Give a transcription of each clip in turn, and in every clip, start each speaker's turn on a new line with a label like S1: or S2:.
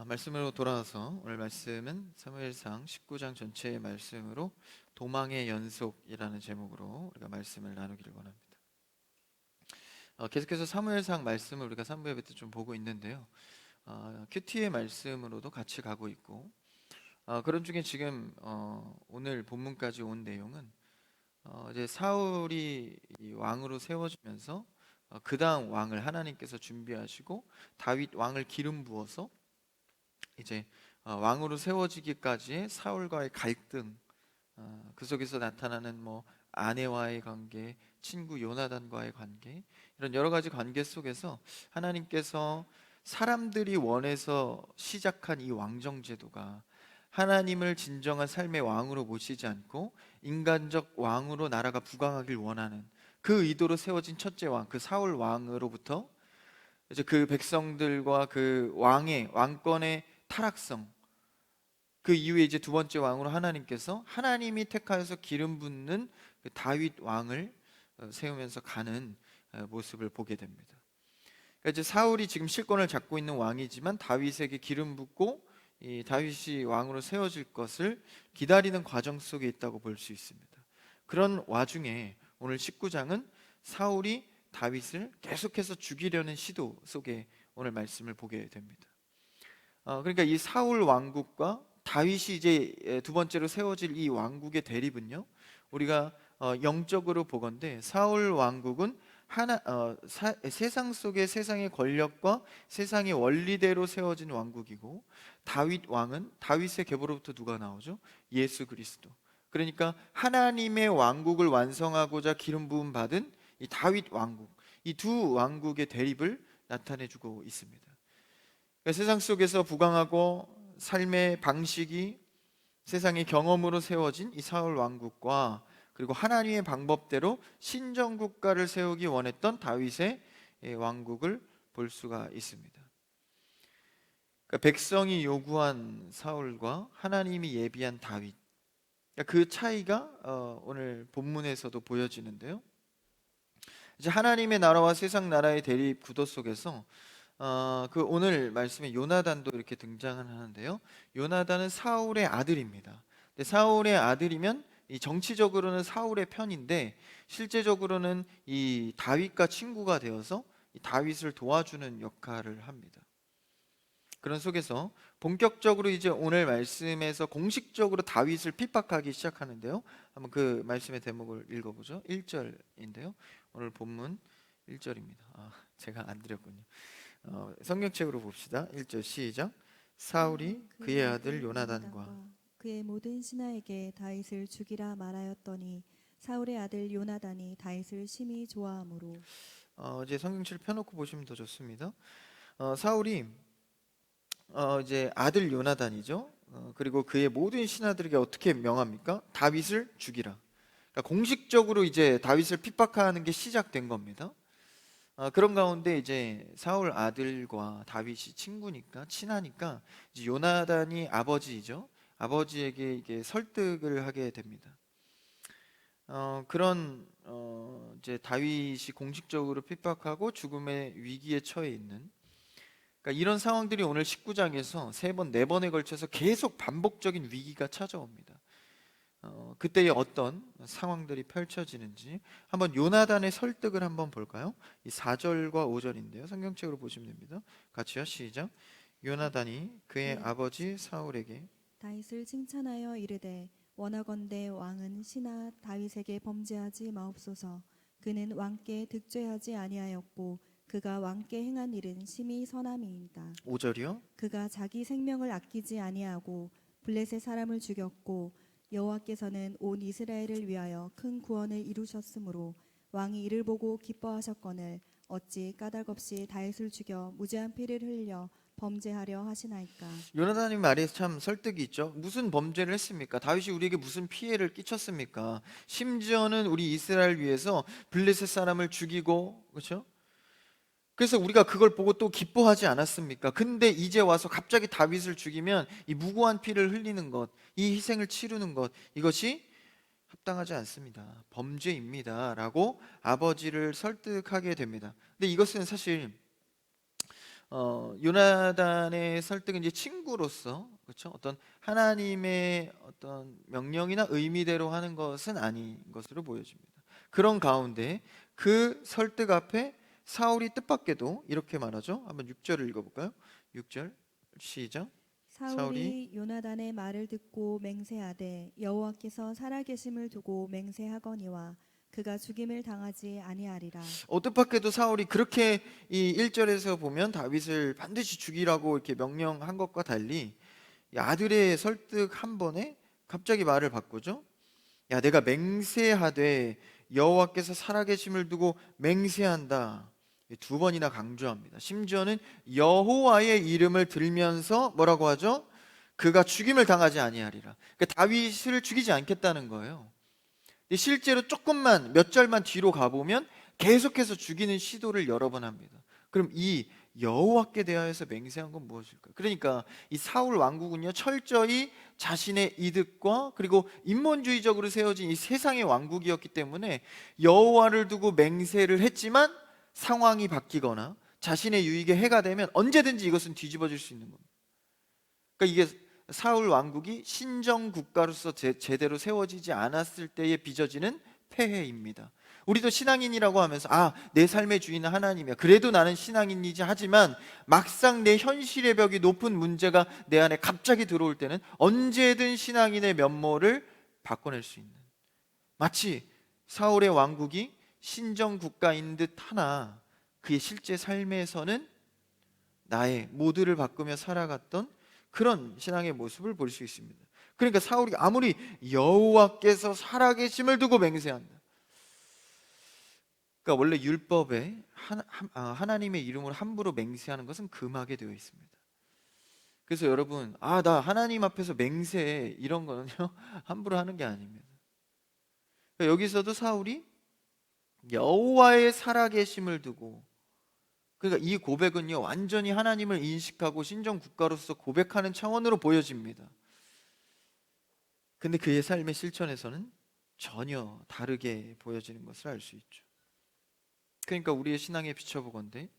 S1: 말씀으로 돌아와서 오늘 말씀은 사무엘상 19장 전체의 말씀으로 도망의 연속이라는 제목으로 우리가 말씀을 나누기를 원합니다. 계속해서 사무엘상 말씀을 우리가 3부 예배 때 좀 보고 있는데요. 큐티의 말씀으로도 같이 가고 있고, 그런 중에 지금 오늘 본문까지 온 내용은 이제 사울이 이 왕으로 세워지면서 그 다음 왕을 하나님께서 준비하시고 다윗 왕을 기름 부어서 이제 왕으로 세워지기까지의 사울과의 갈등, 그 속에서 나타나는 아내와의 관계, 친구 요나단과의 관계, 이런 여러 가지 관계 속에서 하나님께서 사람들이 원해서 시작한 이 왕정 제도가 하나님을 진정한 삶의 왕으로 모시지 않고 인간적 왕으로 나라가 부강하길 원하는 그 의도로 세워진 첫째 왕, 그 사울 왕으로부터 이제 그 백성들과 그 왕의 왕권의 타락성, 그 이후에 이제 두 번째 왕으로 하나님께서 하나님이 택하여서 기름 붓는 그 다윗 왕을 세우면서 가는 모습을 보게 됩니다. 그러니까 이제 사울이 지금 실권을 잡고 있는 왕이지만 다윗에게 기름 붓고 이 다윗이 왕으로 세워질 것을 기다리는 과정 속에 있다고 볼 수 있습니다. 그런 와중에 오늘 19장은 사울이 다윗을 계속해서 죽이려는 시도 속에 오늘 말씀을 보게 됩니다. 그러니까 이 사울 왕국과 다윗이 이제 두 번째로 세워질 이 왕국의 대립은요, 우리가 영적으로 보건대 사울 왕국은 세상 속의 세상의 권력과 세상의 원리대로 세워진 왕국이고, 다윗 왕은 다윗의 계보로부터 누가 나오죠? 예수 그리스도. 그러니까 하나님의 왕국을 완성하고자 기름 부음 받은 이 다윗 왕국, 이 두 왕국의 대립을 나타내주고 있습니다. 그러니까 세상 속에서 부강하고 삶의 방식이 세상의 경험으로 세워진 이 사울 왕국과, 그리고 하나님의 방법대로 신정 국가를 세우기 원했던 다윗의 왕국을 볼 수가 있습니다. 그러니까 백성이 요구한 사울과 하나님이 예비한 다윗, 그러니까 그 차이가 오늘 본문에서도 보여지는데요. 이제 하나님의 나라와 세상 나라의 대립 구도 속에서 그 오늘 말씀에 요나단도 이렇게 등장을 하는데요. 요나단은 사울의 아들입니다. 근데 사울의 아들이면 이 정치적으로는 사울의 편인데 실제적으로는 이 다윗과 친구가 되어서 이 다윗을 도와주는 역할을 합니다. 그런 속에서 본격적으로 이제 오늘 말씀에서 공식적으로 다윗을 핍박하기 시작하는데요. 한번 그 말씀의 대목을 읽어보죠. 1절인데요. 오늘 본문 1절입니다. 제가 안 드렸군요. 성경책으로 봅시다. 1절 시작. 사울이 그의 아들 요나단과
S2: 그의 모든 신하에게 다윗을 죽이라 말하였더니 사울의 아들 요나단이 다윗을 심히 좋아하므로.
S1: 이제 성경책을 펴놓고 보시면 더 좋습니다. 사울이 이제 아들 요나단이죠. 그리고 그의 모든 신하들에게 어떻게 명합니까? 다윗을 죽이라. 그러니까 공식적으로 이제 다윗을 핍박하는 게 시작된 겁니다. 그런 가운데 이제 사울 아들과 다윗이 친구니까 친하니까 이제 요나단이 아버지이죠. 아버지에게 이게 설득을 하게 됩니다. 그런 이제 다윗이 공식적으로 핍박하고 죽음의 위기에 처해 있는, 그러니까 이런 상황들이 오늘 19장에서 세 번, 네 번에 걸쳐서 계속 반복적인 위기가 찾아옵니다. 그때의 어떤 상황들이 펼쳐지는지 한번 요나단의 설득을 한번 볼까요? 이 4절과 5절인데요. 성경책으로 보시면 됩니다. 같이요. 시작. 요나단이 그의 아버지 사울에게
S2: 다윗을 칭찬하여 이르되 원하건대 왕은 신하 다윗에게 범죄하지 마옵소서. 그는 왕께 득죄하지 아니하였고 그가 왕께 행한 일은 심히 선함이이다.
S1: 5절이요.
S2: 그가 자기 생명을 아끼지 아니하고 블레셋 사람을 죽였고 여호와께서는 온 이스라엘을 위하여 큰 구원을 이루셨으므로 왕이 이를 보고 기뻐하셨거늘 어찌 까닭없이 다윗을 죽여 무죄한 피를 흘려 범죄하려 하시나이까.
S1: 요나단의 말에 참 설득이 있죠. 무슨 범죄를 했습니까? 다윗이 우리에게 무슨 피해를 끼쳤습니까? 심지어는 우리 이스라엘 위해서 블레셋 사람을 죽이고, 그렇죠? 그래서 우리가 그걸 보고 또 기뻐하지 않았습니까? 근데 이제 와서 갑자기 다윗을 죽이면 이 무고한 피를 흘리는 것, 이 희생을 치르는 것, 이것이 합당하지 않습니다. 범죄입니다. 라고 아버지를 설득하게 됩니다. 근데 이것은 사실 요나단의 설득은 이제 친구로서, 그렇죠? 어떤 하나님의 어떤 명령이나 의미대로 하는 것은 아닌 것으로 보여집니다. 그런 가운데 그 설득 앞에 사울이 뜻밖에도 이렇게 말하죠. 한번 6절을 읽어볼까요? 6절 시작. 사울이
S2: 사울이 요나단의 말을 듣고 맹세하되 여호와께서 살아계심을 두고 맹세하거니와 그가 죽임을 당하지 아니하리라.
S1: 뜻밖에도 사울이 그렇게 이 1절에서 보면 다윗을 반드시 죽이라고 이렇게 명령한 것과 달리 이 아들의 설득 한 번에 갑자기 말을 바꾸죠. 야, 내가 맹세하되 여호와께서 살아계심을 두고 맹세한다. 두 번이나 강조합니다. 심지어는 여호와의 이름을 들면서 뭐라고 하죠? 그가 죽임을 당하지 아니하리라. 그러니까 다윗을 죽이지 않겠다는 거예요. 근데 실제로 조금만 몇 절만 뒤로 가보면 계속해서 죽이는 시도를 여러 번 합니다. 그럼 이 여호와께 대하여서 맹세한 건 무엇일까요? 그러니까 이 사울 왕국은요, 철저히 자신의 이득과 그리고 인본주의적으로 세워진 이 세상의 왕국이었기 때문에 여호와를 두고 맹세를 했지만 상황이 바뀌거나 자신의 유익에 해가 되면 언제든지 이것은 뒤집어질 수 있는 겁니다. 그러니까 이게 사울 왕국이 신정 국가로서 제대로 세워지지 않았을 때에 빚어지는 폐해입니다. 우리도 신앙인이라고 하면서 내 삶의 주인은 하나님이야. 그래도 나는 신앙인이지 하지만 막상 내 현실의 벽이 높은 문제가 내 안에 갑자기 들어올 때는 언제든 신앙인의 면모를 바꿔낼 수 있는, 마치 사울의 왕국이 신정 국가인 듯 하나 그의 실제 삶에서는 나의 모두를 바꾸며 살아갔던 그런 신앙의 모습을 볼 수 있습니다. 그러니까 사울이 아무리 여호와께서 살아계심을 두고 맹세한다. 그러니까 원래 율법에 하나님의 이름으로 함부로 맹세하는 것은 금하게 되어 있습니다. 그래서 여러분, 나 하나님 앞에서 맹세해, 이런 거는요 함부로 하는 게 아닙니다. 그러니까 여기서도 사울이 여호와의 살아계심을 두고, 그러니까 이 고백은요 완전히 하나님을 인식하고 신정 국가로서 고백하는 차원으로 보여집니다. 근데 그의 삶의 실천에서는 전혀 다르게 보여지는 것을 알 수 있죠. 그러니까 우리의 신앙에 비춰보건대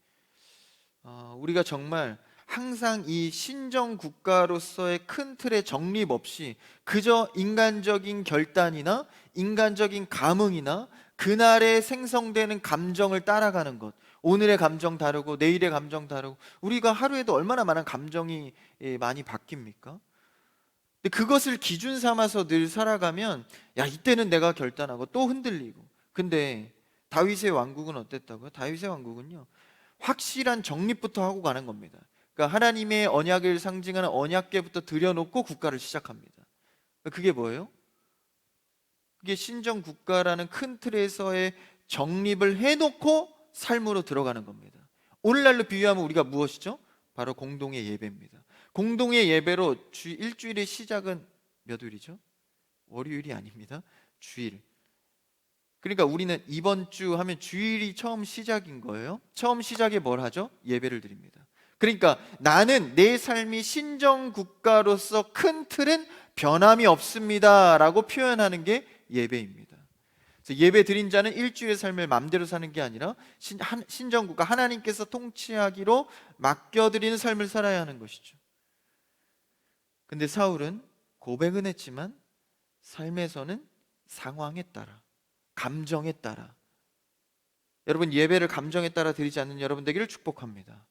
S1: 우리가 정말 항상 이 신정 국가로서의 큰 틀의 정립 없이 그저 인간적인 결단이나 인간적인 감흥이나 그날에 생성되는 감정을 따라가는 것, 오늘의 감정 다르고 내일의 감정 다르고, 우리가 하루에도 얼마나 많은 감정이 많이 바뀝니까? 근데 그것을 기준 삼아서 늘 살아가면 이때는 내가 결단하고 또 흔들리고. 근데 다윗의 왕국은 어땠다고요? 다윗의 왕국은요 확실한 정립부터 하고 가는 겁니다. 그러니까 하나님의 언약을 상징하는 언약궤부터 들여놓고 국가를 시작합니다. 그게 뭐예요? 그게 신정 국가라는 큰 틀에서의 정립을 해놓고 삶으로 들어가는 겁니다. 오늘날로 비유하면 우리가 무엇이죠? 바로 공동의 예배입니다. 공동의 예배로 일주일의 시작은 몇 요일이죠? 월요일이 아닙니다. 주일. 그러니까 우리는 이번 주 하면 주일이 처음 시작인 거예요. 처음 시작에 뭘 하죠? 예배를 드립니다. 그러니까 나는 내 삶이 신정 국가로서 큰 틀은 변함이 없습니다 라고 표현하는 게 예배입니다. 그래서 예배 드린 자는 일주일의 삶을 마음대로 사는 게 아니라 신정 국가, 하나님께서 통치하기로 맡겨드리는 삶을 살아야 하는 것이죠. 근데 사울은 고백은 했지만 삶에서는 상황에 따라, 감정에 따라, 여러분 예배를 감정에 따라 드리지 않는 여러분 되기를 축복합니다.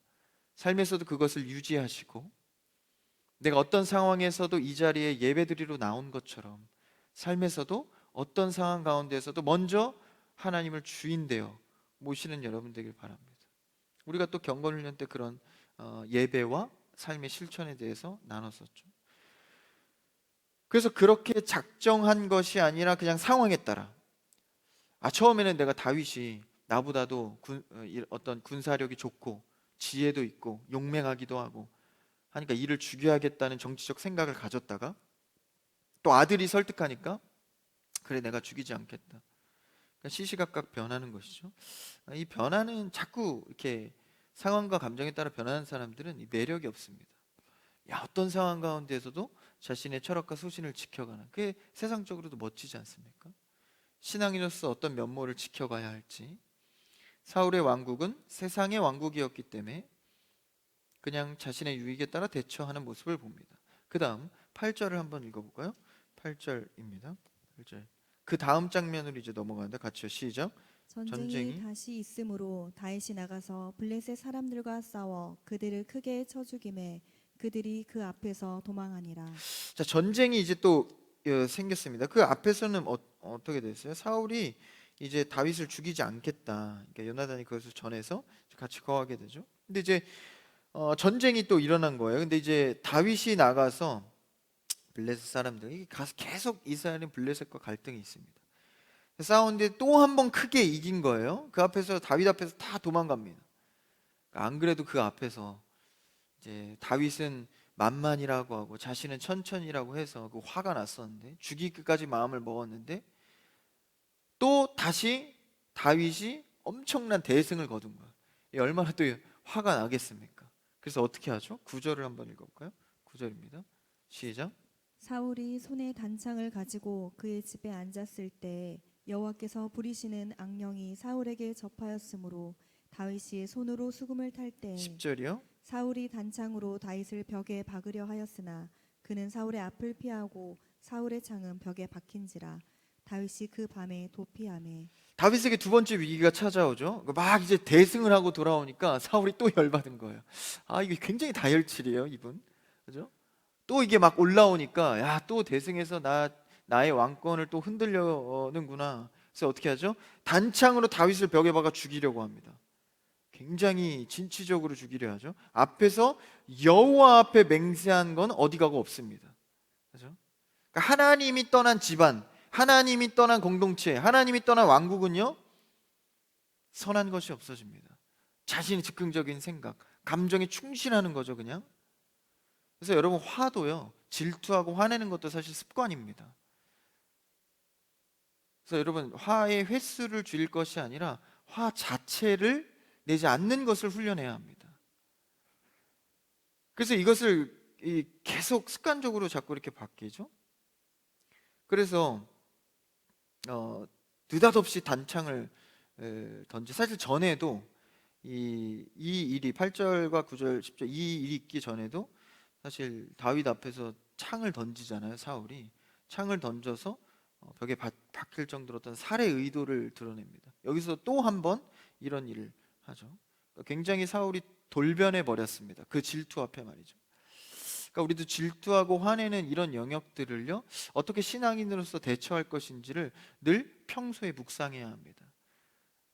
S1: 삶에서도 그것을 유지하시고 내가 어떤 상황에서도 이 자리에 예배 드리러 나온 것처럼 삶에서도 어떤 상황 가운데서도 먼저 하나님을 주인 되어 모시는 여러분 되길 바랍니다. 우리가 또 경건훈련 때 그런 예배와 삶의 실천에 대해서 나눴었죠. 그래서 그렇게 작정한 것이 아니라 그냥 상황에 따라, 처음에는 내가 다윗이 나보다도 어떤 군사력이 좋고 지혜도 있고 용맹하기도 하고 하니까 이를 죽여야겠다는 정치적 생각을 가졌다가 또 아들이 설득하니까 그래 내가 죽이지 않겠다. 그러니까 시시각각 변하는 것이죠. 이 변화는 자꾸 이렇게 상황과 감정에 따라 변하는 사람들은 이 매력이 없습니다. 어떤 상황 가운데에서도 자신의 철학과 소신을 지켜가는, 그게 세상적으로도 멋지지 않습니까? 신앙인으로서 어떤 면모를 지켜가야 할지. 사울의 왕국은 세상의 왕국이었기 때문에 그냥 자신의 유익에 따라 대처하는 모습을 봅니다. 그 다음 8절을 한번 읽어볼까요? 8절입니다. 8절. 그 다음 장면으로 이제 넘어가는데 같이요. 시작.
S2: 전쟁이
S1: 전쟁이.
S2: 다시 있으므로 다윗이 나가서 블레셋 사람들과 싸워 그들을 크게 쳐 죽이매 그들이 그 앞에서 도망하니라.
S1: 자, 전쟁이 이제 또 생겼습니다. 그 앞에서는 어떻게 됐어요? 사울이 이제 다윗을 죽이지 않겠다. 그러니까 요나단이 그것을 전해서 같이 거하게 되죠. 근데 이제 전쟁이 또 일어난 거예요. 근데 이제 다윗이 나가서 블레셋 사람들이 가서 계속 이스라엘은 블레셋과 갈등이 있습니다. 싸우는데 또 한 번 크게 이긴 거예요. 그 앞에서 다윗 앞에서 다 도망갑니다. 안 그래도 그 앞에서 이제 다윗은 만만이라고 하고 자신은 천천히라고 해서 그 화가 났었는데 죽이기까지 마음을 먹었는데 또 다시 다윗이 엄청난 대승을 거둔 거예요. 얼마나 또 화가 나겠습니까? 그래서 어떻게 하죠? 9절을 한번 읽어볼까요? 9절입니다. 시작.
S2: 사울이 손에 단창을 가지고 그의 집에 앉았을 때 여호와께서 부리시는 악령이 사울에게 접하였으므로 다윗이 손으로 수금을 탈 때
S1: 10절이요.
S2: 사울이 단창으로 다윗을 벽에 박으려 하였으나 그는 사울의 앞을 피하고 사울의 창은 벽에 박힌지라 다윗이 그 밤에 도피하매.
S1: 다윗에게 두 번째 위기가 찾아오죠. 막 이제 대승을 하고 돌아오니까 사울이 또 열받은 거예요. 아, 이게 굉장히 다혈질이에요, 이분. 그죠? 또 이게 막 올라오니까 야, 또 대승해서 나의 왕권을 또 흔들려는구나. 그래서 어떻게 하죠? 단창으로 다윗을 벽에 박아 죽이려고 합니다. 굉장히 진취적으로 죽이려 하죠. 앞에서 여호와 앞에 맹세한 건 어디 가고 없습니다. 그죠? 그러니까 하나님이 떠난 집안, 하나님이 떠난 공동체, 하나님이 떠난 왕국은요, 선한 것이 없어집니다. 자신의 즉흥적인 생각, 감정에 충실하는 거죠, 그냥. 그래서 여러분, 화도요, 질투하고 화내는 것도 사실 습관입니다. 그래서 여러분, 화의 횟수를 줄일 것이 아니라 화 자체를 내지 않는 것을 훈련해야 합니다. 그래서 이것을 계속 습관적으로 자꾸 이렇게 바뀌죠. 그래서 느닷없이 단창을 던지, 사실 전에도 이 일이 8절과 9절 10절 이 일이 있기 전에도 사실 다윗 앞에서 창을 던지잖아요. 사울이 창을 던져서 벽에 박힐 정도로 어떤 살해 의도를 드러냅니다. 여기서 또 한 번 이런 일을 하죠. 그러니까 굉장히 사울이 돌변해 버렸습니다. 그 질투 앞에 말이죠. 그러니까 우리도 질투하고 화내는 이런 영역들을요, 어떻게 신앙인으로서 대처할 것인지를 늘 평소에 묵상해야 합니다.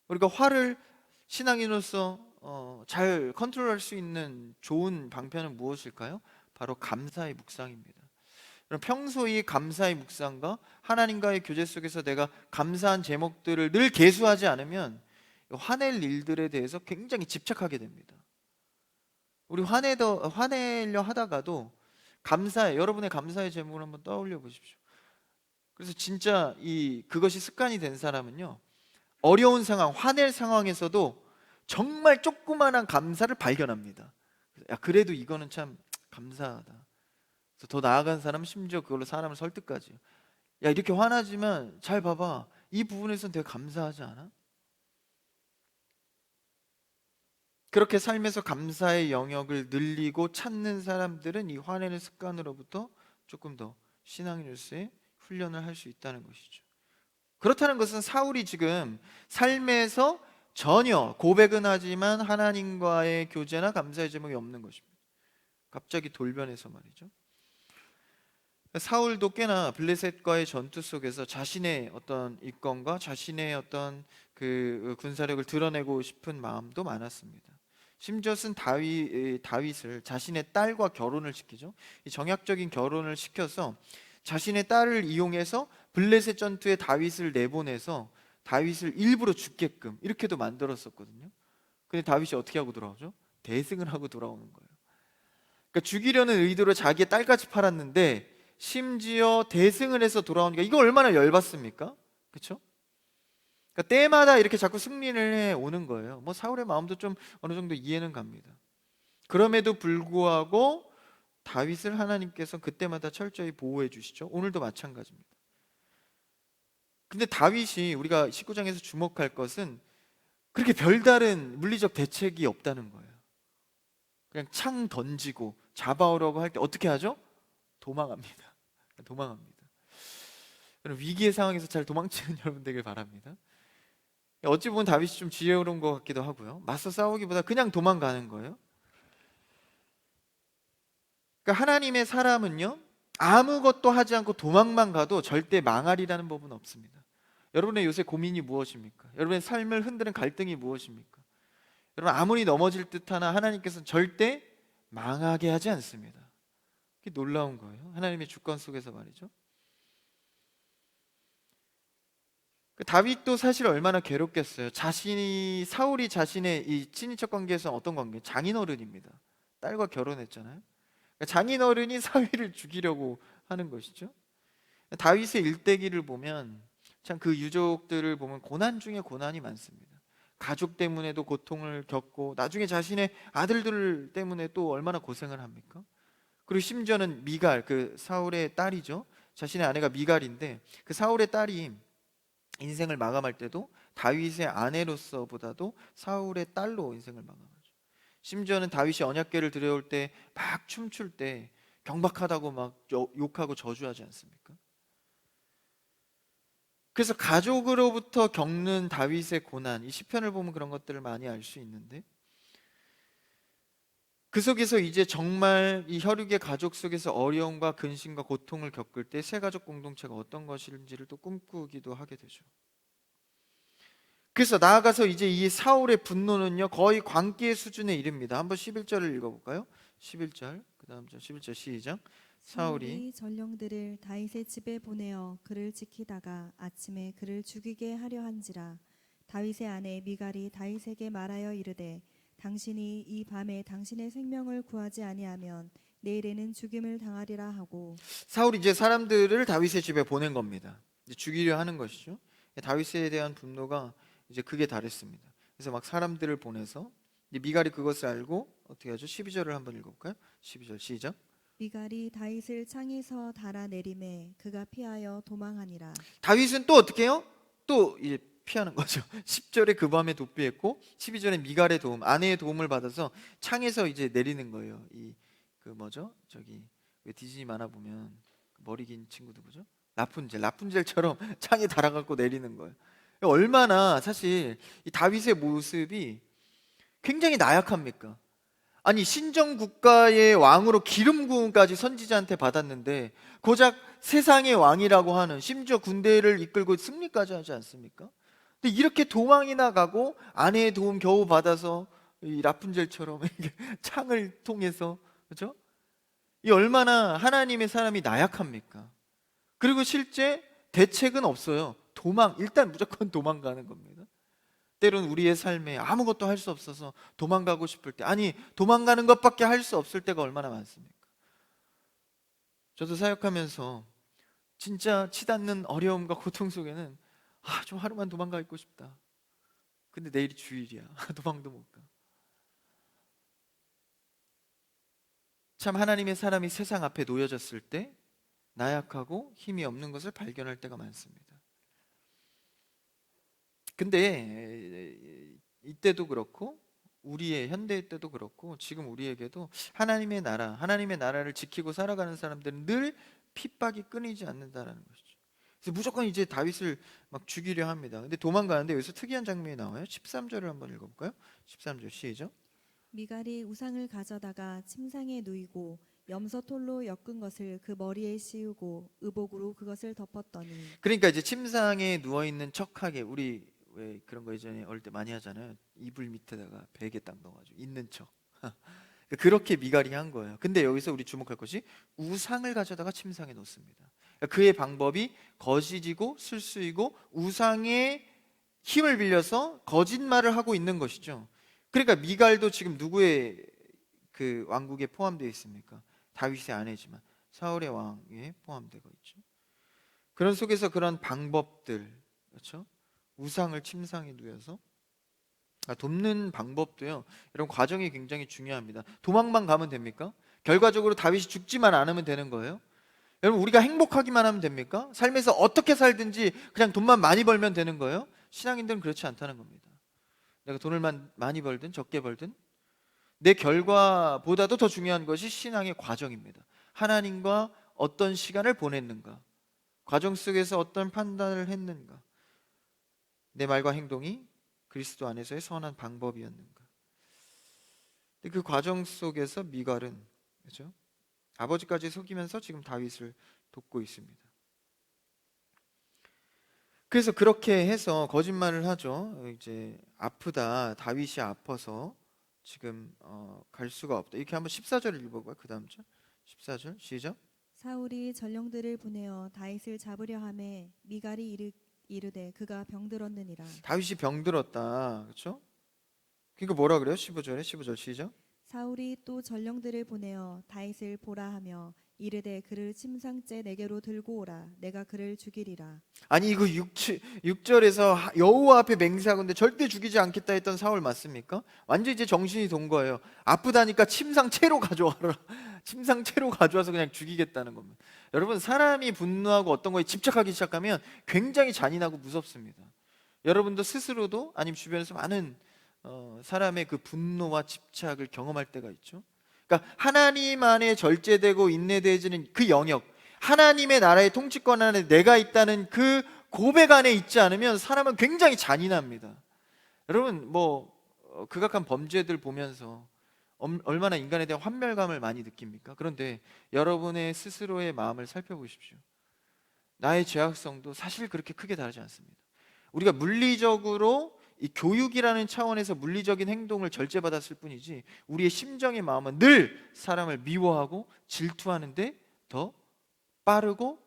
S1: 우리가 화를 신앙인으로서 잘 컨트롤할 수 있는 좋은 방편은 무엇일까요? 바로 감사의 묵상입니다. 그럼 평소의 감사의 묵상과 하나님과의 교제 속에서 내가 감사한 제목들을 늘 계수하지 않으면 화낼 일들에 대해서 굉장히 집착하게 됩니다. 우리 화내려 하다가도 여러분의 감사의 제목을 한번 떠올려 보십시오. 그래서 진짜 그것이 습관이 된 사람은요, 어려운 상황, 화낼 상황에서도 정말 조그만한 감사를 발견합니다. 야, 그래도 이거는 참 감사하다. 그래서 더 나아간 사람은 심지어 그걸로 사람을 설득까지. 야, 이렇게 화나지만 잘 봐봐, 이 부분에서는 되게 감사하지 않아? 그렇게 삶에서 감사의 영역을 늘리고 찾는 사람들은 이 화내는 습관으로부터 조금 더 신앙인으로서의 훈련을 할 수 있다는 것이죠. 그렇다는 것은 사울이 지금 삶에서 전혀 고백은 하지만 하나님과의 교제나 감사의 제목이 없는 것입니다. 갑자기 돌변해서 말이죠. 사울도 꽤나 블레셋과의 전투 속에서 자신의 어떤 이권과 자신의 어떤 그 군사력을 드러내고 싶은 마음도 많았습니다. 심지어는 다윗을 자신의 딸과 결혼을 시키죠. 이 정약적인 결혼을 시켜서 자신의 딸을 이용해서 블레셋 전투에 다윗을 내보내서 다윗을 일부러 죽게끔 이렇게도 만들었었거든요. 근데 다윗이 어떻게 하고 돌아오죠? 대승을 하고 돌아오는 거예요. 그러니까 죽이려는 의도로 자기의 딸까지 팔았는데 심지어 대승을 해서 돌아오니까 이거 얼마나 열받습니까? 그렇죠? 그러니까 때마다 이렇게 자꾸 승리를 해 오는 거예요. 뭐 사울의 마음도 좀 어느 정도 이해는 갑니다. 그럼에도 불구하고 다윗을 하나님께서 그때마다 철저히 보호해 주시죠. 오늘도 마찬가지입니다. 근데 다윗이 우리가 19장에서 주목할 것은 그렇게 별다른 물리적 대책이 없다는 거예요. 그냥 창 던지고 잡아오려고 할 때 어떻게 하죠? 도망합니다. 도망합니다. 여러분, 위기의 상황에서 잘 도망치는 여러분 되길 바랍니다. 어찌 보면 다윗이 좀 지혜로운 것 같기도 하고요. 맞서 싸우기보다 그냥 도망가는 거예요. 그러니까 하나님의 사람은요, 아무것도 하지 않고 도망만 가도 절대 망하리라는 법은 없습니다. 여러분의 요새 고민이 무엇입니까? 여러분의 삶을 흔드는 갈등이 무엇입니까? 여러분, 아무리 넘어질 듯하나 하나님께서는 절대 망하게 하지 않습니다. 그게 놀라운 거예요. 하나님의 주권 속에서 말이죠. 다윗도 사실 얼마나 괴롭겠어요. 사울이 자신의 이 친인척 관계에서 어떤 관계? 장인어른입니다. 딸과 결혼했잖아요. 그러니까 장인어른이 사위를 죽이려고 하는 것이죠. 다윗의 일대기를 보면 참 그 유족들을 보면 고난 중에 고난이 많습니다. 가족 때문에도 고통을 겪고 나중에 자신의 아들들 때문에 또 얼마나 고생을 합니까? 그리고 심지어는 미갈, 그 사울의 딸이죠. 자신의 아내가 미갈인데 그 사울의 딸이 인생을 마감할 때도 다윗의 아내로서보다도 사울의 딸로 인생을 마감하죠. 심지어는 다윗이 언약궤를 들여올 때 막 춤출 때 경박하다고 막 욕하고 저주하지 않습니까? 그래서 가족으로부터 겪는 다윗의 고난, 이 시편을 보면 그런 것들을 많이 알 수 있는데, 그 속에서 이제 정말 이 혈육의 가족 속에서 어려움과 근심과 고통을 겪을 때 새 가족 공동체가 어떤 것인지를 또 꿈꾸기도 하게 되죠. 그래서 나아가서 이제 이 사울의 분노는요, 거의 광기의 수준에 이릅니다. 한번 11절을 읽어볼까요? 11절, 그 다음 절 11절 시작. 사울이
S2: 전령들을 다윗의 집에 보내어 그를 지키다가 아침에 그를 죽이게 하려 한지라. 다윗의 아내 미갈이 다윗에게 말하여 이르되 당신이 이 밤에 당신의 생명을 구하지 아니하면 내일에는 죽임을 당하리라 하고.
S1: 사울이 이제 사람들을 다윗의 집에 보낸 겁니다. 이제 죽이려 하는 것이죠. 다윗에 대한 분노가 이제 극에 달했습니다. 그래서 막 사람들을 보내서 이제 미갈이 그것을 알고 어떻게 하죠? 12절을 한번 읽어볼까요? 12절 시작.
S2: 미갈이 다윗을 창에서 달아내림에 그가 피하여 도망하니라.
S1: 다윗은 또 어떻게 해요? 또 이제 피하는 거죠. 10절에 그 밤에 도피했고 12절에 미갈의 도움, 아내의 도움을 받아서 창에서 이제 내리는 거예요. 이 그 뭐죠? 저기 왜 디즈니 만화 보면 머리 긴 친구 누구죠? 라푼젤처럼 창에 달아갖고 내리는 거예요. 얼마나 사실 이 다윗의 모습이 굉장히 나약합니까? 아니, 신정 국가의 왕으로 기름 부음까지 선지자한테 받았는데 고작 세상의 왕이라고 하는, 심지어 군대를 이끌고 승리까지 하지 않습니까? 근데 이렇게 도망이나 가고 아내의 도움 겨우 받아서 이 라푼젤처럼 창을 통해서, 그렇죠? 이 얼마나 하나님의 사람이 나약합니까? 그리고 실제 대책은 없어요. 일단 무조건 도망가는 겁니다. 때론 우리의 삶에 아무것도 할 수 없어서 도망가고 싶을 때, 아니 도망가는 것밖에 할 수 없을 때가 얼마나 많습니까? 저도 사역하면서 진짜 치닫는 어려움과 고통 속에는 좀 하루만 도망가 있고 싶다. 근데 내일이 주일이야. 도망도 못 가. 참 하나님의 사람이 세상 앞에 놓여졌을 때 나약하고 힘이 없는 것을 발견할 때가 많습니다. 근데 이때도 그렇고 우리의 현대의 때도 그렇고 지금 우리에게도 하나님의 나라를 지키고 살아가는 사람들은 늘 핍박이 끊이지 않는다라는 것이죠. 그래서 무조건 이제 다윗을 막 죽이려 합니다. 근데 도망가는데 여기서 특이한 장면이 나와요. 13절을 한번 읽어볼까요? 13절 시작.
S2: 미갈이 우상을 가져다가 침상에 누이고 염소털로 엮은 것을 그 머리에 씌우고 의복으로 그것을 덮었더니.
S1: 그러니까 이제 침상에 누워 있는 척하게, 우리 왜 그런 거 예전에 어릴 때 많이 하잖아요. 이불 밑에다가 베개 딱 넣어가지고 있는 척. 그렇게 미갈이 한 거예요. 근데 여기서 우리 주목할 것이 우상을 가져다가 침상에 놓습니다. 그의 방법이 거짓이고 술수이고 우상의 힘을 빌려서 거짓말을 하고 있는 것이죠. 그러니까 미갈도 지금 누구의 그 왕국에 포함되어 있습니까? 다윗의 아내지만 사울의 왕에 포함되고 있죠. 그런 속에서 그런 방법들, 그렇죠? 우상을 침상에 누워서 돕는 방법도요, 이런 과정이 굉장히 중요합니다. 도망만 가면 됩니까? 결과적으로 다윗이 죽지만 않으면 되는 거예요? 여러분, 우리가 행복하기만 하면 됩니까? 삶에서 어떻게 살든지 그냥 돈만 많이 벌면 되는 거예요? 신앙인들은 그렇지 않다는 겁니다. 내가 돈을 많이 벌든 적게 벌든 내 결과보다도 더 중요한 것이 신앙의 과정입니다. 하나님과 어떤 시간을 보냈는가, 과정 속에서 어떤 판단을 했는가, 내 말과 행동이 그리스도 안에서의 선한 방법이었는가. 근데 그 과정 속에서 미갈은, 그렇죠? 아버지까지 속이면서 지금 다윗을 돕고 있습니다. 그래서 그렇게 해서 거짓말을 하죠. 이제 아프다, 다윗이 아파서 지금 갈 수가 없다. 이렇게 한번 14절을 읽어봐요. 그 다음 절 14절 시작.
S2: 사울이 전령들을 보내어 다윗을 잡으려 하매 미갈이 이르되 그가 병들었느니라.
S1: 다윗이 병들었다, 그렇죠? 그러니까 뭐라 그래요? 15절 시작.
S2: 사울이 또 전령들을 보내어 다윗을 보라 하며 이르되 그를 침상째 내게로 들고 오라. 내가 그를 죽이리라.
S1: 아니 이거 6절에서 여호와 앞에 맹세하건대 절대 죽이지 않겠다 했던 사울 맞습니까? 완전 이제 정신이 돈 거예요. 아프다니까 침상채로 가져와라. 침상채로 가져와서 그냥 죽이겠다는 겁니다. 여러분, 사람이 분노하고 어떤 거에 집착하기 시작하면 굉장히 잔인하고 무섭습니다. 여러분도 스스로도 아니면 주변에서 많은 사람의 그 분노와 집착을 경험할 때가 있죠. 그러니까 하나님 안에 절제되고 인내되어지는 그 영역, 하나님의 나라의 통치권 안에 내가 있다는 그 고백 안에 있지 않으면 사람은 굉장히 잔인합니다. 여러분, 극악한 범죄들 보면서 얼마나 인간에 대한 환멸감을 많이 느낍니까? 그런데 여러분의 스스로의 마음을 살펴보십시오. 나의 죄악성도 사실 그렇게 크게 다르지 않습니다. 우리가 물리적으로 이 교육이라는 차원에서 물리적인 행동을 절제받았을 뿐이지 우리의 심정의 마음은 늘 사람을 미워하고 질투하는데 더 빠르고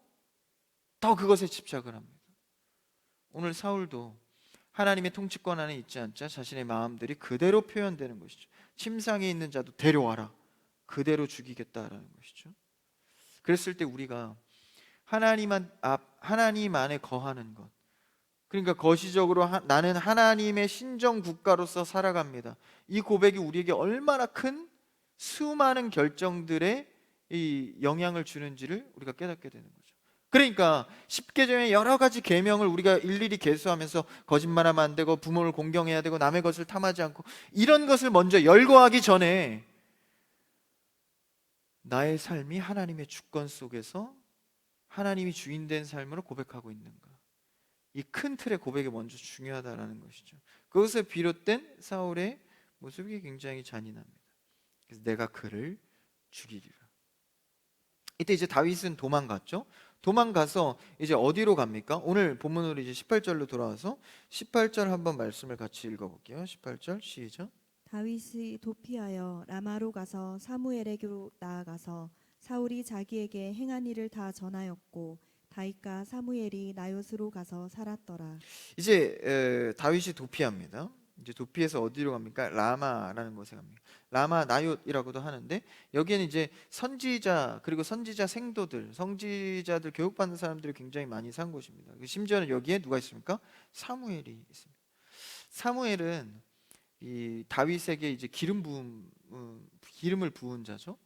S1: 더 그것에 집착을 합니다. 오늘 사울도 하나님의 통치권 안에 있지 않자 자신의 마음들이 그대로 표현되는 것이죠. 침상에 있는 자도 데려와라. 그대로 죽이겠다라는 것이죠. 그랬을 때 우리가 하나님 안에 거하는 것, 그러니까 거시적으로 나는 하나님의 신정 국가로서 살아갑니다. 이 고백이 우리에게 얼마나 큰 수많은 결정들에 이 영향을 주는지를 우리가 깨닫게 되는 거죠. 그러니까 10계명의 여러 가지 계명을 우리가 일일이 계수하면서 거짓말하면 안 되고 부모를 공경해야 되고 남의 것을 탐하지 않고 이런 것을 먼저 열거하기 전에 나의 삶이 하나님의 주권 속에서 하나님이 주인된 삶으로 고백하고 있는가, 이 큰 틀의 고백이 먼저 중요하다라는 것이죠. 그것에 비롯된 사울의 모습이 굉장히 잔인합니다. 그래서 내가 그를 죽이리라. 이때 이제 다윗은 도망갔죠. 도망가서 이제 어디로 갑니까? 오늘 본문으로 이제 18절로 돌아와서 18절 한번 말씀을 같이 읽어볼게요. 18절 시작.
S2: 다윗이 도피하여 라마로 가서 사무엘에게로 나아가서 사울이 자기에게 행한 일을 다 전하였고 다윗과 사무엘이 나요스로 가서 살았더라.
S1: 이제 다윗이 도피합니다. 이제 도피해서 어디로 갑니까? 라마라는 곳에 갑니다. 라마 나옳이라고도 하는데 여기에는 이제 선지자 그리고 선지자 생도들, 선지자들 교육받는 사람들이 굉장히 많이 산 곳입니다. 심지어는 여기에 누가 있습니까? 사무엘이 있습니다. 사무엘은 이 다윗에게 이제 기름을 부은 자죠.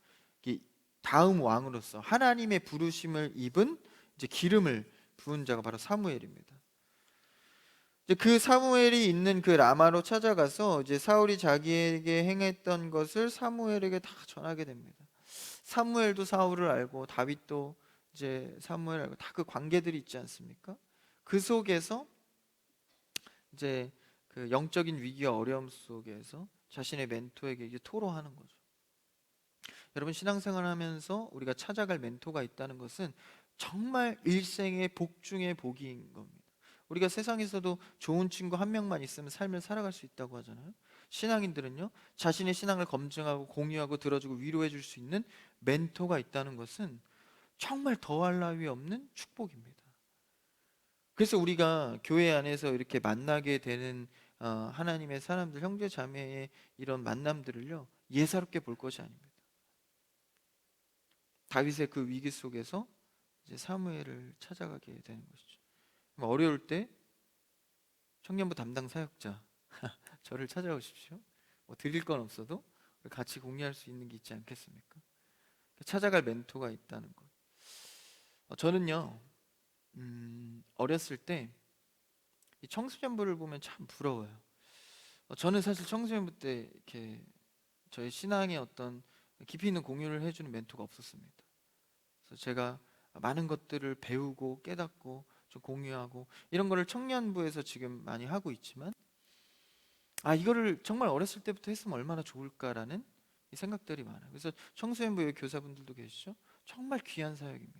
S1: 이 다음 왕으로서 하나님의 부르심을 입은 이제 기름을 부은 자가 바로 사무엘입니다. 이제 그 사무엘이 있는 그 라마로 찾아가서 이제 사울이 자기에게 행했던 것을 사무엘에게 다 전하게 됩니다. 사무엘도 사울을 알고 다윗도 이제 사무엘을 알고 다 그 관계들이 있지 않습니까? 그 속에서 이제 그 영적인 위기와 어려움 속에서 자신의 멘토에게 이제 토로하는 거죠. 여러분, 신앙생활하면서 우리가 찾아갈 멘토가 있다는 것은 정말 일생의 복 중의 복인 겁니다. 우리가 세상에서도 좋은 친구 한 명만 있으면 삶을 살아갈 수 있다고 하잖아요. 신앙인들은요, 자신의 신앙을 검증하고 공유하고 들어주고 위로해 줄 수 있는 멘토가 있다는 것은 정말 더할 나위 없는 축복입니다. 그래서 우리가 교회 안에서 이렇게 만나게 되는 하나님의 사람들, 형제 자매의 이런 만남들을요, 예사롭게 볼 것이 아닙니다. 다윗의 그 위기 속에서 이제 사무엘을 찾아가게 되는 것이죠. 어려울 때 청년부 담당 사역자 저를 찾아오십시오. 드릴 건 없어도 같이 공유할 수 있는 게 있지 않겠습니까? 찾아갈 멘토가 있다는 것. 저는요, 어렸을 때 이 청소년부를 보면 참 부러워요. 저는 사실 청소년부 때 이렇게 저의 신앙의 어떤 깊이 있는 공유를 해주는 멘토가 없었습니다. 그래서 제가 많은 것들을 배우고 깨닫고 좀 공유하고 이런 거를 청년부에서 지금 많이 하고 있지만, 이거를 정말 어렸을 때부터 했으면 얼마나 좋을까라는 이 생각들이 많아요. 그래서 청소년부의 교사분들도 계시죠? 정말 귀한 사역입니다.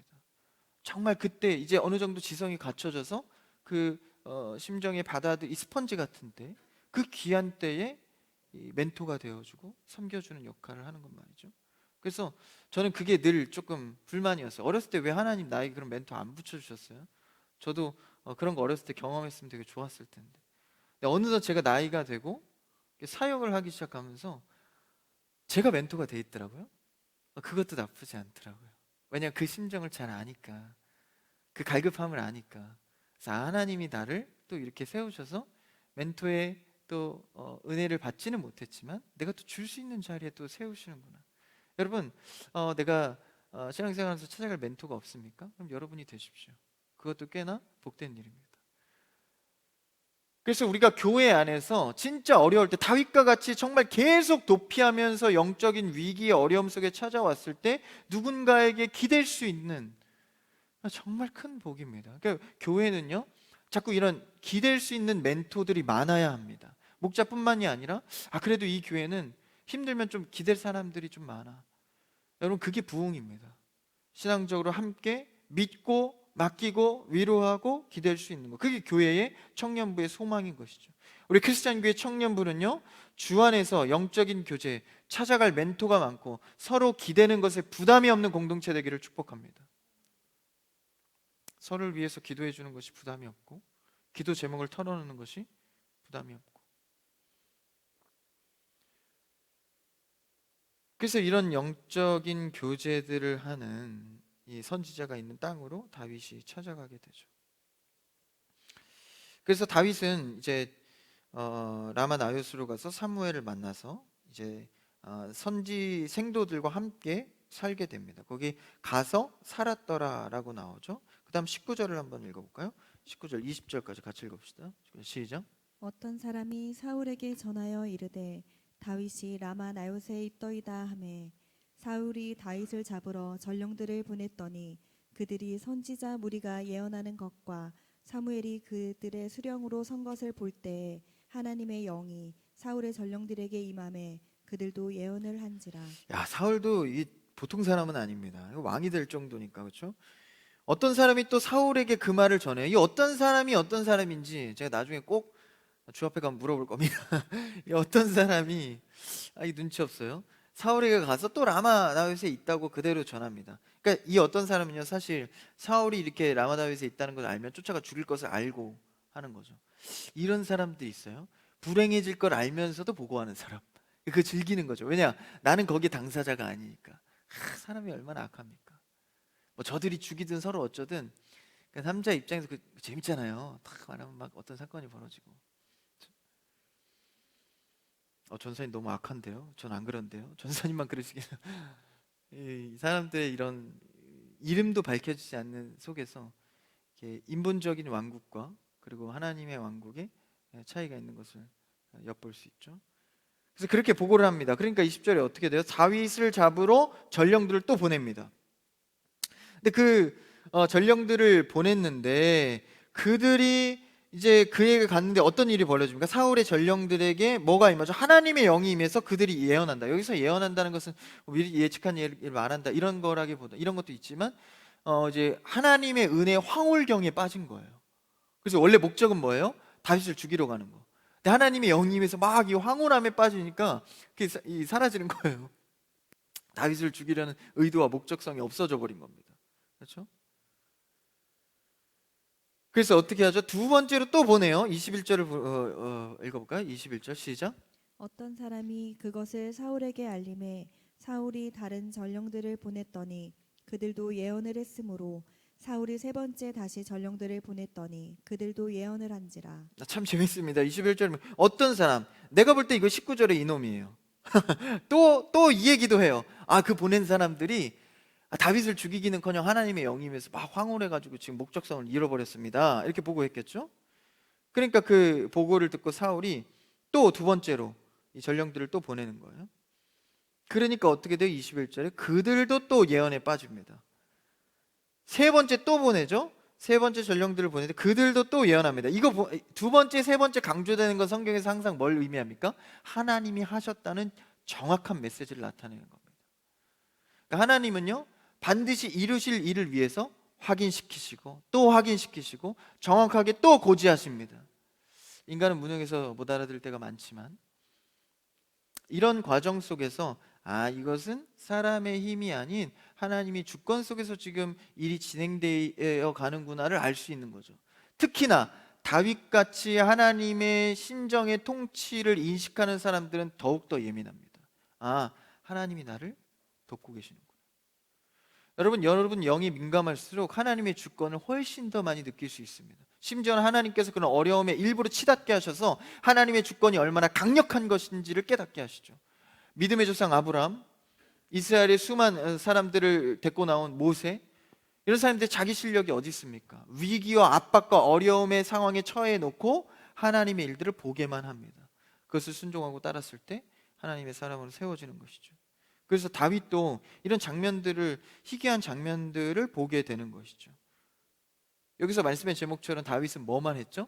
S1: 정말 그때 이제 어느 정도 지성이 갖춰져서 그 심정에 받아들 이 스펀지 같은데 그 귀한 때에 이 멘토가 되어주고 섬겨주는 역할을 하는 것 말이죠. 그래서 저는 그게 늘 조금 불만이었어요. 어렸을 때 왜 하나님 나에게 그런 멘토 안 붙여주셨어요? 저도 그런 거 어렸을 때 경험했으면 되게 좋았을 텐데. 근데 어느덧 제가 나이가 되고 사역을 하기 시작하면서 제가 멘토가 돼 있더라고요. 그것도 나쁘지 않더라고요. 왜냐하면 그 심정을 잘 아니까, 그 갈급함을 아니까. 그래서 하나님이 나를 또 이렇게 세우셔서 멘토의 또 은혜를 받지는 못했지만 내가 또 줄 수 있는 자리에 또 세우시는구나. 여러분, 내가 신앙생활에서 찾아갈 멘토가 없습니까? 그럼 여러분이 되십시오. 그것도 꽤나 복된 일입니다. 그래서 우리가 교회 안에서 진짜 어려울 때 다윗과 같이 정말 계속 도피하면서 영적인 위기의 어려움 속에 찾아왔을 때 누군가에게 기댈 수 있는 정말 큰 복입니다. 그러니까 교회는요, 자꾸 이런 기댈 수 있는 멘토들이 많아야 합니다. 목자뿐만이 아니라 그래도 이 교회는 힘들면 좀 기댈 사람들이 좀 많아. 여러분, 그게 부흥입니다. 신앙적으로 함께 믿고 맡기고 위로하고 기댈 수 있는 것, 그게 교회의 청년부의 소망인 것이죠. 우리 크리스찬교회 청년부는요, 주 안에서 영적인 교제, 찾아갈 멘토가 많고 서로 기대는 것에 부담이 없는 공동체 되기를 축복합니다. 서로를 위해서 기도해 주는 것이 부담이 없고 기도 제목을 털어놓는 것이 부담이 없고, 그래서 이런 영적인 교제들을 하는 이 선지자가 있는 땅으로 다윗이 찾아가게 되죠. 그래서 다윗은 이제 라마 나요스로 가서 사무엘을 만나서 이제 선지 생도들과 함께 살게 됩니다. 거기 가서 살았더라라고 나오죠. 그다음 19절을 한번 읽어볼까요? 19절 20절까지 같이 읽어봅시다. 시작.
S2: 어떤 사람이 사울에게 전하여 이르되 다윗이 라마 나요세에 있더이다 하매 사울이 다윗을 잡으러 전령들을 보냈더니 그들이 선지자 무리가 예언하는 것과 사무엘이 그들의 수령으로 선 것을 볼 때에 하나님의 영이 사울의 전령들에게 임하매 그들도 예언을 한지라.
S1: 야, 사울도 이 보통 사람은 아닙니다. 이거 왕이 될 정도니까, 그렇죠? 어떤 사람이 또 사울에게 그 말을 전해요. 이 어떤 사람이 어떤 사람인지 제가 나중에 꼭 주 앞에 가면 물어볼 겁니다. 이 어떤 사람이 이 눈치 없어요. 사울에게 가서 또 라마 다윗에 있다고 그대로 전합니다. 그러니까 이 어떤 사람은요, 사실 사울이 이렇게 라마 다윗에 있다는 걸 알면 쫓아가 죽일 것을 알고 하는 거죠. 이런 사람들이 있어요. 불행해질 걸 알면서도 보고하는 사람. 그 즐기는 거죠. 왜냐? 나는 거기 당사자가 아니니까. 사람이 얼마나 악합니까? 뭐 저들이 죽이든 서로 어쩌든 그 남자 입장에서 재밌잖아요. 탁 말하면 막 어떤 사건이 벌어지고. 전사님 너무 악한데요? 전 안 그런데요? 전사님만 그러시기는. 이 사람들의 이런 이름도 밝혀지지 않는 속에서 이렇게 인본적인 왕국과 그리고 하나님의 왕국의 차이가 있는 것을 엿볼 수 있죠. 그래서 그렇게 보고를 합니다. 그러니까 20절에 어떻게 돼요? 다윗을 잡으러 전령들을 또 보냅니다. 근데 그 전령들을 보냈는데 그들이 이제 그에게 갔는데 어떤 일이 벌어집니까? 사울의 전령들에게 뭐가 임하죠? 하나님의 영이 임해서 그들이 예언한다. 여기서 예언한다는 것은 미리 예측한 일을 말한다 이런 거라기보다, 이런 것도 있지만 이제 하나님의 은혜 황홀경에 빠진 거예요. 그래서 원래 목적은 뭐예요? 다윗을 죽이러 가는 거. 근데 하나님의 영이 임해서 막 이 황홀함에 빠지니까 그게 사라지는 거예요. 다윗을 죽이려는 의도와 목적성이 없어져 버린 겁니다. 그렇죠? 그래서 어떻게 하죠? 두 번째로 또 보내요. 21절을 읽어볼까요? 21절 시작.
S2: 어떤 사람이 그것을 사울에게 알림해 사울이 다른 전령들을 보냈더니 그들도 예언을 했으므로 사울이 세 번째 다시 전령들을 보냈더니 그들도 예언을 한지라.
S1: 참 재밌습니다. 21절 어떤 사람, 내가 볼 때 이거 19절에 이놈이에요. 또 이 얘기도 해요. 그 보낸 사람들이 다윗을 죽이기는커녕 하나님의 영임에서 막 황홀해가지고 지금 목적성을 잃어버렸습니다. 이렇게 보고했겠죠. 그러니까 그 보고를 듣고 사울이 또 두 번째로 이 전령들을 또 보내는 거예요. 그러니까 어떻게 돼요? 21절에 그들도 또 예언에 빠집니다. 세 번째 또 보내죠. 세 번째 전령들을 보내는데 그들도 또 예언합니다. 두 번째, 세 번째 강조되는 건 성경에서 항상 뭘 의미합니까? 하나님이 하셨다는 정확한 메시지를 나타내는 겁니다. 그러니까 하나님은요, 반드시 이루실 일을 위해서 확인시키시고 또 확인시키시고 정확하게 또 고지하십니다. 인간은 무능해서 못 알아들 때가 많지만 이런 과정 속에서 이것은 사람의 힘이 아닌 하나님이 주권 속에서 지금 일이 진행되어 가는구나를 알 수 있는 거죠. 특히나 다윗같이 하나님의 신정의 통치를 인식하는 사람들은 더욱더 예민합니다. 하나님이 나를 돕고 계시는구나. 여러분 영이 민감할수록 하나님의 주권을 훨씬 더 많이 느낄 수 있습니다. 심지어는 하나님께서 그런 어려움에 일부러 치닫게 하셔서 하나님의 주권이 얼마나 강력한 것인지를 깨닫게 하시죠. 믿음의 조상 아브라함, 이스라엘의 수많은 사람들을 데리고 나온 모세, 이런 사람들이 자기 실력이 어디 있습니까? 위기와 압박과 어려움의 상황에 처해 놓고 하나님의 일들을 보게만 합니다. 그것을 순종하고 따랐을 때 하나님의 사람으로 세워지는 것이죠. 그래서 다윗도 이런 장면들을, 희귀한 장면들을 보게 되는 것이죠. 여기서 말씀의 제목처럼 다윗은 뭐만 했죠?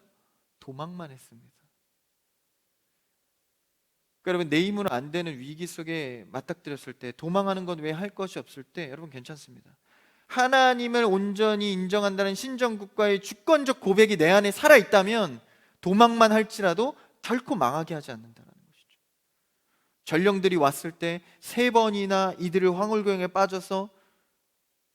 S1: 도망만 했습니다. 그러니까 여러분, 내 힘으로 안 되는 위기 속에 맞닥뜨렸을 때, 도망하는 건 왜 할 것이 없을 때 여러분 괜찮습니다. 하나님을 온전히 인정한다는 신정국가의 주권적 고백이 내 안에 살아있다면 도망만 할지라도 결코 망하게 하지 않는다는 것이죠. 전령들이 왔을 때 3번이나 이들을 황홀경에 빠져서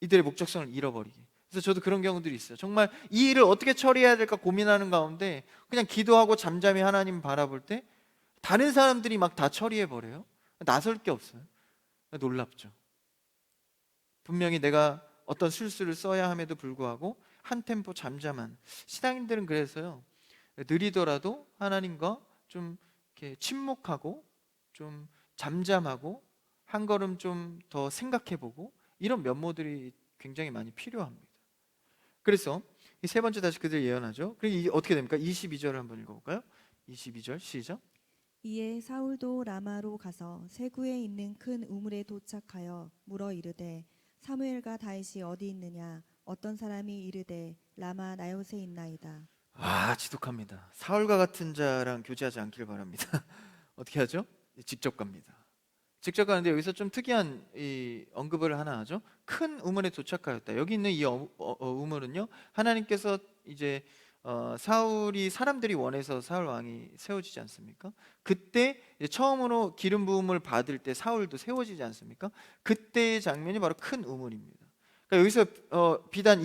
S1: 이들의 목적성을 잃어버리게. 그래서 저도 그런 경우들이 있어요. 정말 이 일을 어떻게 처리해야 될까 고민하는 가운데 그냥 기도하고 잠잠히 하나님 바라볼 때 다른 사람들이 막 다 처리해버려요. 나설 게 없어요. 놀랍죠. 분명히 내가 어떤 술수를 써야 함에도 불구하고 한 템포 잠잠한 신앙인들은 그래서요, 느리더라도 하나님과 좀 이렇게 침묵하고 좀 잠잠하고 한 걸음 좀 더 생각해보고 이런 면모들이 굉장히 많이 필요합니다. 그래서 이 세 번째 다시 그들 예언하죠. 그리고 어떻게 됩니까? 22절을 한번 읽어볼까요? 22절 시작.
S2: 이에 사울도 라마로 가서 세구에 있는 큰 우물에 도착하여 물어 이르되 사무엘과 다윗이 어디 있느냐? 어떤 사람이 이르되 라마 나요새 있나이다.
S1: 지독합니다. 사울과 같은 자랑 교제하지 않길 바랍니다. 어떻게 하죠? 직접 갑니다. 직접 가는데 여기서 좀 특이한 이 언급을 하나 하죠. 큰 우물에 도착하였다. 여기 있는 이 우물은요, 하나님께서 이제 사울이, 사람들이 원해서 사울 왕이 세워지지 않습니까? 그때 이제 처음으로 기름 부음을 받을 때 사울도 세워지지 않습니까? 그때의 장면이 바로 큰 우물입니다. 그러니까 여기서 비단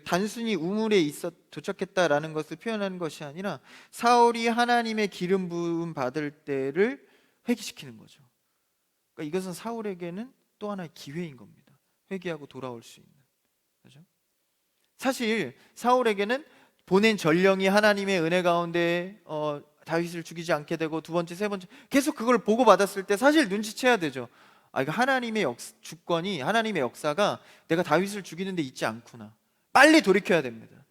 S1: 단순히 우물에 도착했다라는 것을 표현하는 것이 아니라 사울이 하나님의 기름 부음 받을 때를 회귀시키는 거죠. 그러니까 이것은 사울에게는 또 하나의 기회인 겁니다. 회개하고 돌아올 수 있는. 그렇죠? 사실 사울에게는 보낸 전령이 하나님의 은혜 가운데 다윗을 죽이지 않게 되고 두 번째, 세 번째 계속 그걸 보고 받았을 때 사실 눈치채야 되죠. 이거 하나님의 주권이, 하나님의 역사가 내가 다윗을 죽이는 데 있지 않구나. 빨리 돌이켜야 됩니다.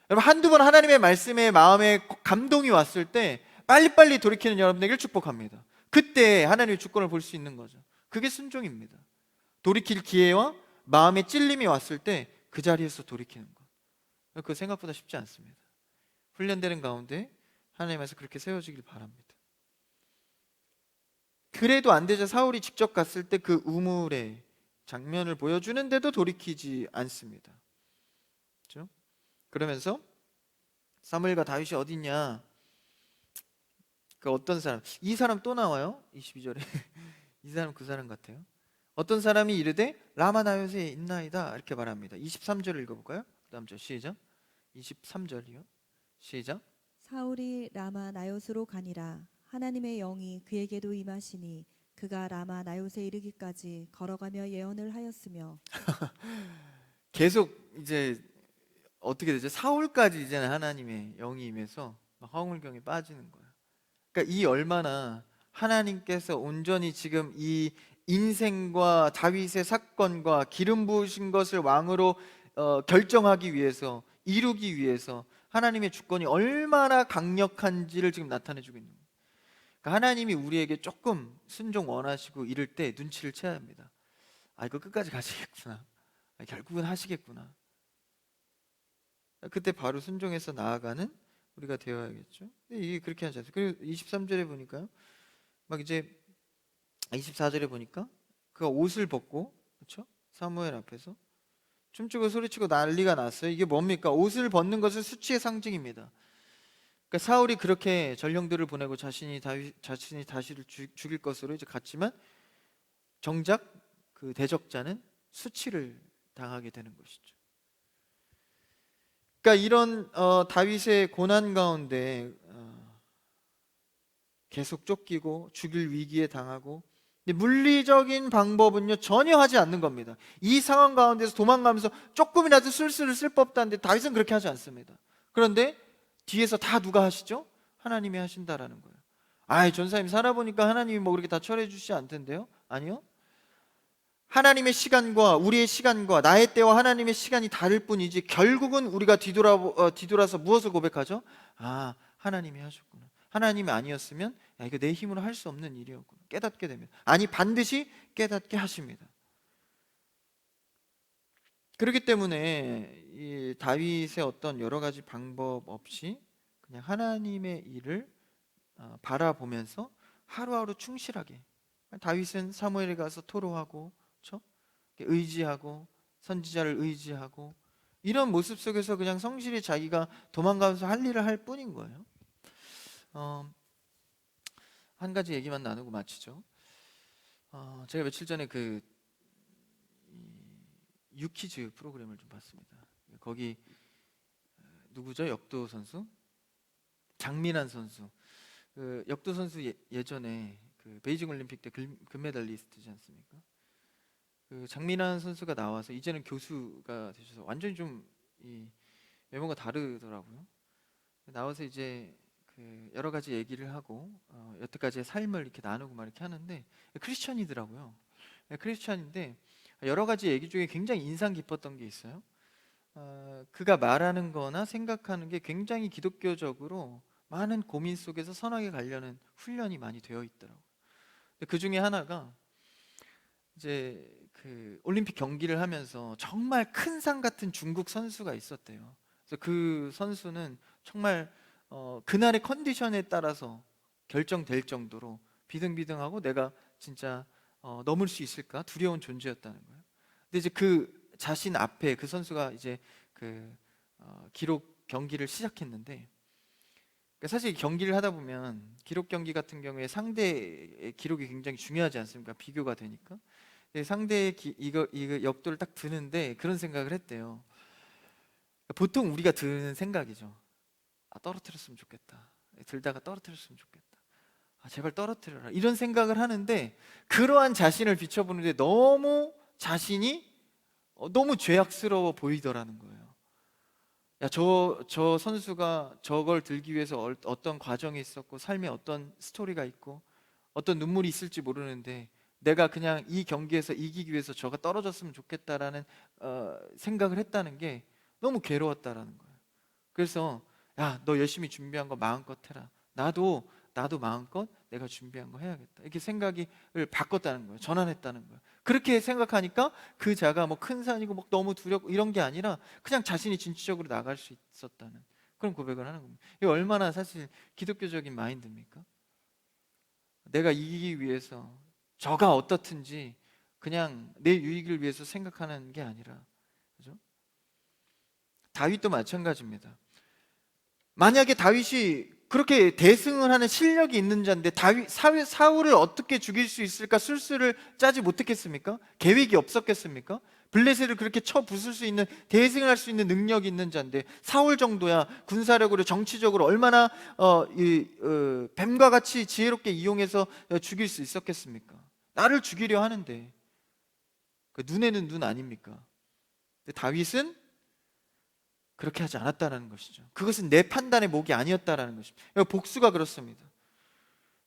S1: 여러분, 한두 번 하나님의 말씀에 마음에 감동이 왔을 때 빨리빨리 돌이키는 여러분에게 축복합니다. 그때 하나님의 주권을 볼 수 있는 거죠. 그게 순종입니다. 돌이킬 기회와 마음의 찔림이 왔을 때 그 자리에서 돌이키는 것. 그거 생각보다 쉽지 않습니다. 훈련되는 가운데 하나님께서 그렇게 세워지길 바랍니다. 그래도 안 되자 사울이 직접 갔을 때 그 우물의 장면을 보여주는데도 돌이키지 않습니다. 그렇죠? 그러면서 사무엘과 다윗이 어디 있냐? 그 어떤 사람, 이 사람 또 나와요. 22절에 이 사람 그 사람 같아요. 어떤 사람이 이르되 라마 나요새 있나이다 이렇게 말합니다. 23절을 읽어볼까요? 그 다음 절 시작. 23절이요. 시작.
S2: 사울이 라마 나요스로 가니라. 하나님의 영이 그에게도 임하시니 그가 라마 나요새 이르기까지 걸어가며 예언을 하였으며.
S1: 계속 이제 어떻게 되죠? 사울까지 이제는 하나님의 영이 임해서 황홀경에 빠지는 거예요. 그러니까 이 얼마나 하나님께서 온전히 지금 이 인생과 다윗의 사건과 기름 부으신 것을 왕으로 결정하기 위해서, 이루기 위해서 하나님의 주권이 얼마나 강력한지를 지금 나타내주고 있는 거예요. 그러니까 그러니까 하나님이 우리에게 조금 순종 원하시고 이럴 때 눈치를 채야 합니다. 아, 이거 끝까지 가시겠구나. 아, 결국은 하시겠구나. 그때 바로 순종해서 나아가는 우리가 되어야겠죠. 근데 이게 그렇게 하지 않아요. 그리고 23절에 보니까요, 막 이제 24절에 보니까 그가 옷을 벗고, 그렇죠? 사무엘 앞에서 춤추고 소리치고 난리가 났어요. 이게 뭡니까? 옷을 벗는 것은 수치의 상징입니다. 그러니까 사울이 그렇게 전령들을 보내고 자신이 다시를 죽일 것으로 이제 갔지만 정작 그 대적자는 수치를 당하게 되는 것이죠. 그러니까 이런 다윗의 고난 가운데 계속 쫓기고 죽일 위기에 당하고, 근데 물리적인 방법은요 전혀 하지 않는 겁니다. 이 상황 가운데서 도망가면서 조금이라도 술수를 쓸 법도 한데 다윗은 그렇게 하지 않습니다. 그런데 뒤에서 다 누가 하시죠? 하나님이 하신다라는 거예요. 아이, 전사님 살아보니까 하나님이 뭐 그렇게 다 처리해 주시지 않던데요? 아니요. 하나님의 시간과 우리의 시간과 나의 때와 하나님의 시간이 다를 뿐이지, 결국은 우리가 뒤돌아서 무엇을 고백하죠? 아, 하나님이 하셨구나. 하나님이 아니었으면 야, 이거 내 힘으로 할 수 없는 일이었구나. 깨닫게 됩니다. 아니, 반드시 깨닫게 하십니다. 그렇기 때문에 이 다윗의 어떤 여러 가지 방법 없이 그냥 하나님의 일을 바라보면서 하루하루 충실하게, 다윗은 사무엘에 가서 토로하고, 그렇죠? 의지하고, 선지자를 의지하고, 이런 모습 속에서 그냥 성실히 자기가 도망가면서 할 일을 할 뿐인 거예요. 한 가지 얘기만 나누고 마치죠. 제가 며칠 전에 그 유퀴즈 프로그램을 좀 봤습니다. 거기 누구죠? 역도 선수? 장민환 선수. 그 역도 선수 예전에 그 베이징 올림픽 때 금메달리스트지 않습니까? 그 장민환 선수가 나와서 이제는 교수가 되셔서 완전히 좀 이 외모가 다르더라고요. 나와서 이제 그 여러 가지 얘기를 하고 여태까지의 삶을 이렇게 나누고 막 이렇게 하는데, 크리스천이더라고요. 크리스천인데 여러 가지 얘기 중에 굉장히 인상 깊었던 게 있어요. 그가 말하는 거나 생각하는 게 굉장히 기독교적으로 많은 고민 속에서 선하게 가려는 훈련이 많이 되어 있더라고요. 그 중에 하나가 이제 그 올림픽 경기를 하면서 정말 큰 상 같은 중국 선수가 있었대요. 그래서 그 선수는 정말 그날의 컨디션에 따라서 결정될 정도로 비등비등하고 내가 진짜 넘을 수 있을까 두려운 존재였다는 거예요. 근데 이제 그 자신 앞에 그 선수가 이제 그 기록 경기를 시작했는데, 그러니까 사실 경기를 하다 보면 기록 경기 같은 경우에 상대의 기록이 굉장히 중요하지 않습니까? 비교가 되니까. 상대의 이거 역도를 딱 드는데 그런 생각을 했대요. 보통 우리가 드는 생각이죠. 아, 떨어뜨렸으면 좋겠다. 들다가 떨어뜨렸으면 좋겠다. 아, 제발 떨어뜨려라. 이런 생각을 하는데, 그러한 자신을 비춰보는데 너무 자신이 너무 죄악스러워 보이더라는 거예요. 야, 저 선수가 저걸 들기 위해서 어떤 과정이 있었고 삶에 어떤 스토리가 있고 어떤 눈물이 있을지 모르는데, 내가 그냥 이 경기에서 이기기 위해서 저가 떨어졌으면 좋겠다라는 생각을 했다는 게 너무 괴로웠다라는 거예요. 그래서 야, 너 열심히 준비한 거 마음껏 해라. 나도 마음껏 내가 준비한 거 해야겠다. 이렇게 생각을 바꿨다는 거예요. 전환했다는 거예요. 그렇게 생각하니까 그 자가 뭐 큰 산이고 뭐 너무 두렵고 이런 게 아니라 그냥 자신이 진취적으로 나갈 수 있었다는 그런 고백을 하는 겁니다. 이게 얼마나 사실 기독교적인 마인드입니까? 내가 이기기 위해서 저가 어떻든지 그냥 내 유익을 위해서 생각하는 게 아니라, 그죠? 다윗도 마찬가지입니다. 만약에 다윗이 그렇게 대승을 하는 실력이 있는 자인데 사울을 어떻게 죽일 수 있을까 술수를 짜지 못했겠습니까? 계획이 없었겠습니까? 블레셋을 그렇게 쳐 부술 수 있는, 대승을 할 수 있는 능력이 있는 자인데 사울 정도야 군사력으로 정치적으로 얼마나 뱀과 같이 지혜롭게 이용해서 죽일 수 있었겠습니까? 나를 죽이려 하는데 그 눈에는 눈 아닙니까? 근데 다윗은 그렇게 하지 않았다는 것이죠. 그것은 내 판단의 목이 아니었다라는 것입니다. 복수가 그렇습니다.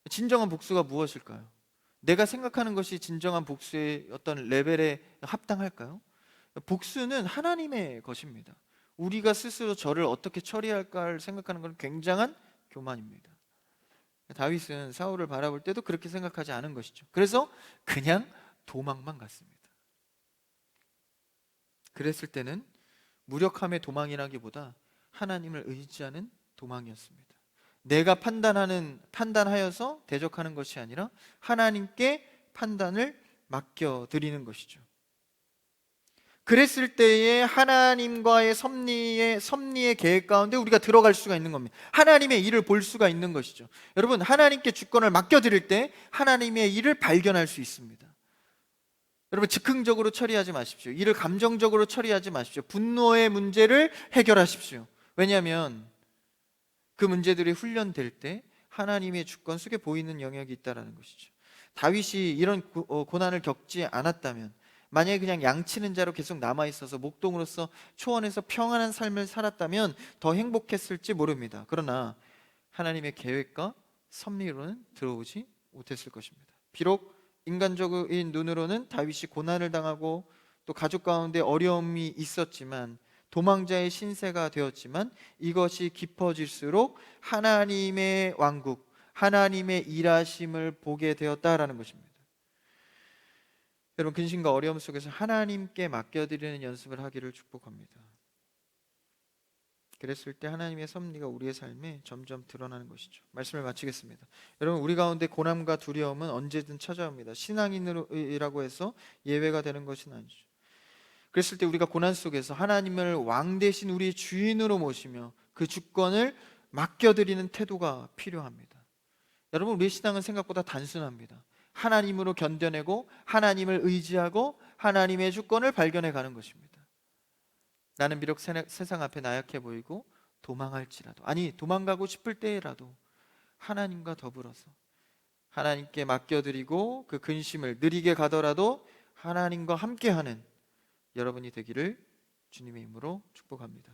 S1: 진정한 복수가 무엇일까요? 내가 생각하는 것이 진정한 복수의 어떤 레벨에 합당할까요? 복수는 하나님의 것입니다. 우리가 스스로 저를 어떻게 처리할까를 생각하는 건 굉장한 교만입니다. 다윗은 사울을 바라볼 때도 그렇게 생각하지 않은 것이죠. 그래서 그냥 도망만 갔습니다. 그랬을 때는 무력함의 도망이라기보다 하나님을 의지하는 도망이었습니다. 내가 판단하여서 대적하는 것이 아니라 하나님께 판단을 맡겨드리는 것이죠. 그랬을 때에 하나님과의 섭리의 계획 가운데 우리가 들어갈 수가 있는 겁니다. 하나님의 일을 볼 수가 있는 것이죠. 여러분, 하나님께 주권을 맡겨드릴 때 하나님의 일을 발견할 수 있습니다. 여러분, 즉흥적으로 처리하지 마십시오. 일을 감정적으로 처리하지 마십시오. 분노의 문제를 해결하십시오. 왜냐하면 그 문제들이 훈련될 때 하나님의 주권 속에 보이는 영역이 있다는 것이죠. 다윗이 이런 고난을 겪지 않았다면, 만약에 그냥 양치는 자로 계속 남아있어서 목동으로서 초원에서 평안한 삶을 살았다면 더 행복했을지 모릅니다. 그러나 하나님의 계획과 섭리로는 들어오지 못했을 것입니다. 비록 인간적인 눈으로는 다윗이 고난을 당하고 또 가족 가운데 어려움이 있었지만, 도망자의 신세가 되었지만, 이것이 깊어질수록 하나님의 왕국, 하나님의 일하심을 보게 되었다라는 것입니다. 여러분, 근심과 어려움 속에서 하나님께 맡겨드리는 연습을 하기를 축복합니다. 그랬을 때 하나님의 섭리가 우리의 삶에 점점 드러나는 것이죠. 말씀을 마치겠습니다. 여러분, 우리 가운데 고난과 두려움은 언제든 찾아옵니다. 신앙인이라고 해서 예외가 되는 것은 아니죠. 그랬을 때 우리가 고난 속에서 하나님을 왕 대신 우리의 주인으로 모시며 그 주권을 맡겨드리는 태도가 필요합니다. 여러분, 우리의 신앙은 생각보다 단순합니다. 하나님으로 견뎌내고 하나님을 의지하고 하나님의 주권을 발견해 가는 것입니다. 나는 비록 세상 앞에 나약해 보이고 도망할지라도, 아니 도망가고 싶을 때라도 하나님과 더불어서 하나님께 맡겨드리고 그 근심을 느리게 가더라도 하나님과 함께하는 여러분이 되기를 주님의 이름으로 축복합니다.